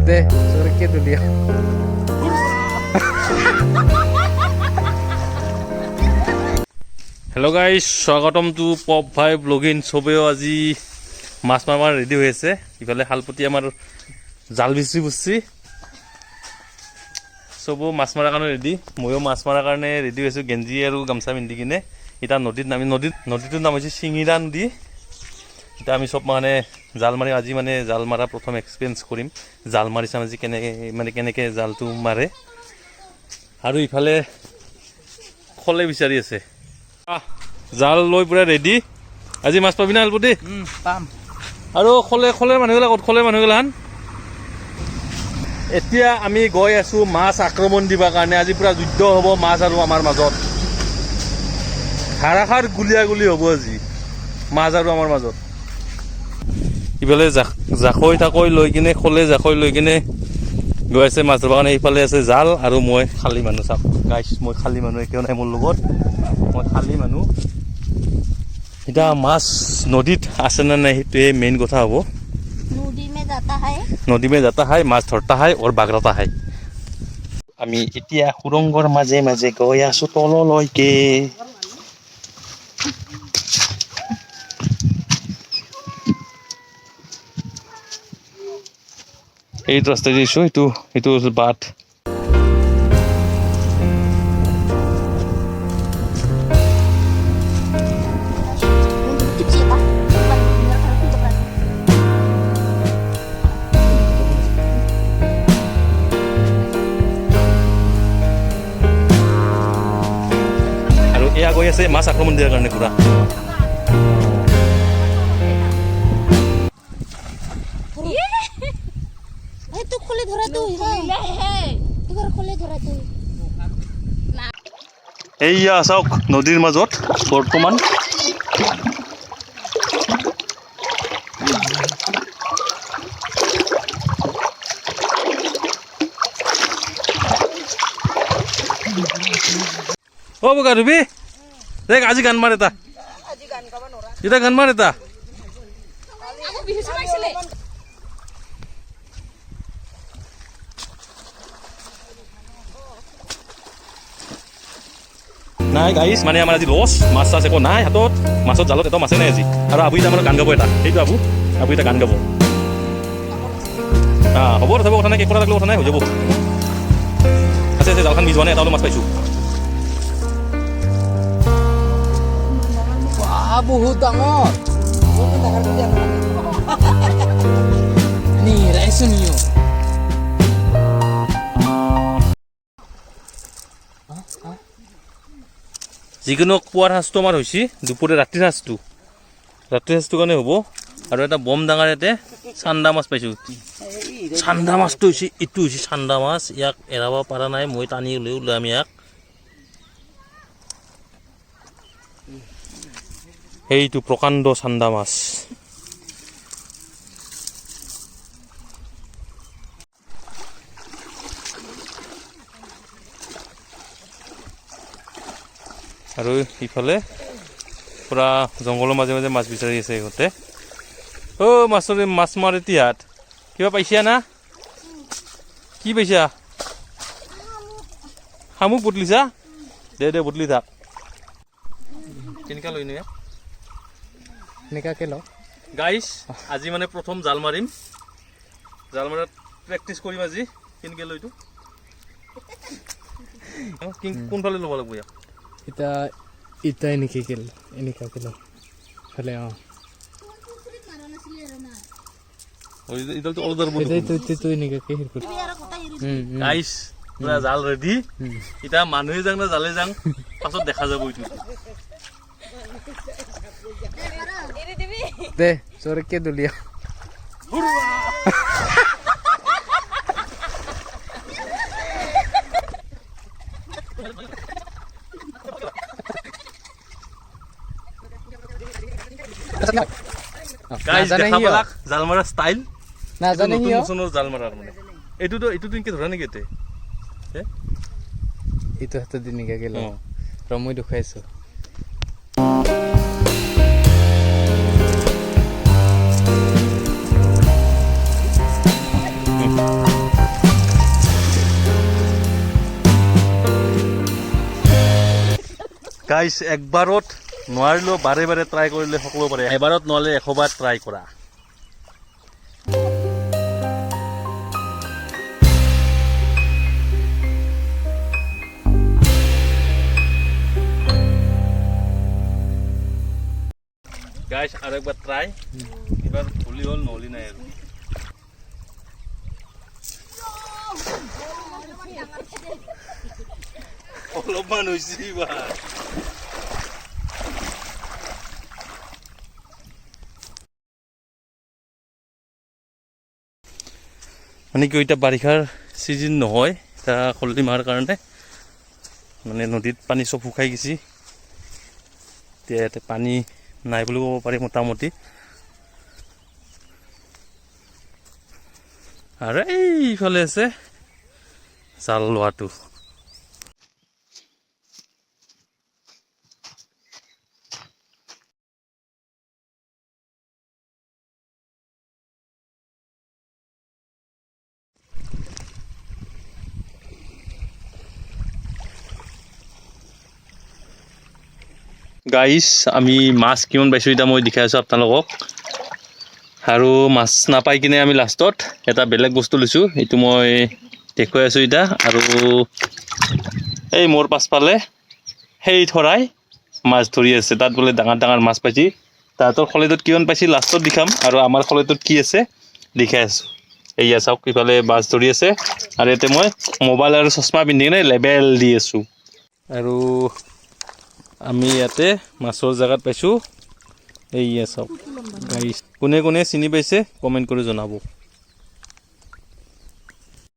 দে চোরকে তুলিয়া hello' guys স্বাগতম টু পপ ভাই ব্লগিং চবেও আজি মাছ মাৰিব ৰেডি হৈ আছে ইফালে শালপতি আমাৰ জাল বিচি বুচি চবো মাছ মৰাৰ কাৰণে ৰেডি ময়ো মাছ মৰাৰ কাৰণে ৰেডি হৈছোঁ গেঞ্জি আৰু গামচা পিন্ধি কিনে এতিয়া নদীত নামি নদীটোৰ নাম হৈছে চিঙিৰা নদী এতিয়া আমি চব মানে জাল মাৰি আজি মানে জাল মৰা প্ৰথম এক্সপিৰিয়েঞ্চ কৰিম জাল মাৰি চাম আজি কেনেকৈ জালটো মাৰে আৰু ইফালে খলে বিচাৰি আছে জাল লৈ পুৰা ৰেডি আজি মাছ পাবি না শালপতি পাম আৰু খলে মানুহবিলাক ক'ত খলে মানুহগিলাখান এতিয়া আমি গৈ আছোঁ মাছ আক্ৰমণ দিবৰ কাৰণে আজি পুৰা যুদ্ধ হ'ব মাছ আৰু আমাৰ মাজত ধাৰাসাৰ গুলিয়াগুলি হ'ব আজি মাছ আৰু আমাৰ মাজত ইফালে জাকৈ তাকৈ লৈ কিনে খলে জাকৈ লৈ কিনে গৈ আছে মাছ ধৰিবৰ কাৰণে এইফালে আছে জাল আৰু মই খালী মানুহ চাওক গাইছ মই খালী মানুহ একেও নাই মোৰ লগত মই খালী মানুহ এতিয়া মাছ নদীত আছে নে নাই সেইটোৱে মেইন কথা হ'ব নদী মে যাতা হয় মাছ ধৰতা হয় আৰু বাগৰাতা হয় আমি এতিয়া সুৰংগৰ মাজে মাজে গৈ আছোঁ তললৈকে এইটো ৰাস্তা দিছোঁ এইটো বাট এয়া গৈ আছে মাছ আক্ৰমণ দিয়াৰ কাৰণে পুৰা এইয়া চাওক নদীৰ মাজত বৰ্তমান অ বগা ৰবি দেখ আজি গান মাৰ এটা এতিয়া গান মাৰ এটা নাই গাইছ মানে আমাৰ আজি লছ মাছ চাছ একো নাই হাতত মাছত জালত এটা মাছে নাই আজি আৰু আবু এতিয়া আমাৰ গান গাব এটা সেইটো আবু এতিয়া গান গাব হ'ব তথাপিও কথা নাই কেক কৰা থাকিলেও কথা নাই হৈ যাব আছে জালখন মিজোৱা নাই এটা অলপ মাছ পাইছোঁ বহুত ডাঙৰ যিকোনো পুৱাৰ সাজটো আমাৰ হৈছে দুপৰীয়া ৰাতিৰ সাজটোৰ কাৰণে হ'ব আৰু এটা বম ডাঙৰ ইয়াতে চান্দা মাছ পাইছোঁ চান্দা মাছটো হৈছে এইটো হৈছে চান্দা মাছ ইয়াক এৰাব পৰা নাই মই টানি ওলাম ইয়াক সেইটো প্ৰকাণ্ড চান্দা মাছ আৰু ইফালে পুৰা জংঘলৰ মাজে মাজে মাছ বিচাৰি আছে সিহঁতে মাছ মাৰে তিয়াত কিবা পাইছা না কি পাইছা শামুক বুটলিছা দে বুটলি থাক কেনেকুৱা লৈ নে এনেকুৱাকে লওঁ গাইছ আজি মানে প্ৰথম জাল মাৰিম জাল মাৰাত প্ৰেক্টিচ কৰিম আজি কেনেকৈ লৈতো কোনফালে ল'ব লাগিব ইয়াক এতিয়া এনেকুৱাকে লওঁ খালে গাইছ পুৰা জাল ৰেডি এতিয়া মানুহে যাং না জালে যাং পাছত দেখা যাব এইটো দে চোরকে তুলিয়া গাইছ দেখা পালাক জাল মাৰা ষ্টাইল নাজানে কি জাল মাৰাৰ মানে এইটোতো এনেকৈ ধৰা নেকি এতে এইটো হাতত দি নিকাকে লওঁ ৰ মই দেখুৱাইছোঁ Mm-hmm. গাইছ একবাৰত নোৱাৰিলেও বাৰে বাৰে ট্ৰাই কৰিলে সকলো পাৰে এবাৰত নহ'লে 100 বাৰ ট্ৰাই কৰা গাইছ আৰু একবাৰ ট্ৰাই এবাৰ ভুলি হ'ল নহ'লি নাই আৰু অলপমান হৈছে এইবাৰ মানে কি এতিয়া বাৰিষাৰ ছিজন নহয় এতিয়া খললি মাৰ কাৰণে মানে নদীত পানী চব শুকাই গৈছে এতিয়া ইয়াতে পানী নাই বুলি ক'ব পাৰি মোটামুটি আৰু এইফালে আছে জাল লোৱাটো গাইছ আমি মাছ কিমান পাইছোঁ এতিয়া মই দেখাই আছোঁ আপোনালোকক আৰু মাছ নাপাই কিনে আমি লাষ্টত এটা বেলেগ বস্তু লৈছোঁ এইটো মই দেখুৱাই আছোঁ এতিয়া আৰু এই মোৰ পাছফালে সেই থৰাই মাছ ধৰি আছে তাত বোলে ডাঙৰ ডাঙৰ মাছ পাইছি তাহাঁতৰ খলিটোত কিমান পাইছি লাষ্টত দেখাম আৰু আমাৰ খলিটোত কি আছে দেখাই আছোঁ এয়া চাওক ইফালে মাছ ধৰি আছে আৰু ইয়াতে মই মোবাইল আৰু চশমা পিন্ধি কিনে লেবেল দি আছোঁ আৰু আমি ইয়াতে মাছৰ জেগাত পাইছোঁ এইয়া চাওক গাইছ কোনে কোনে চিনি পাইছে কমেণ্ট কৰি জনাব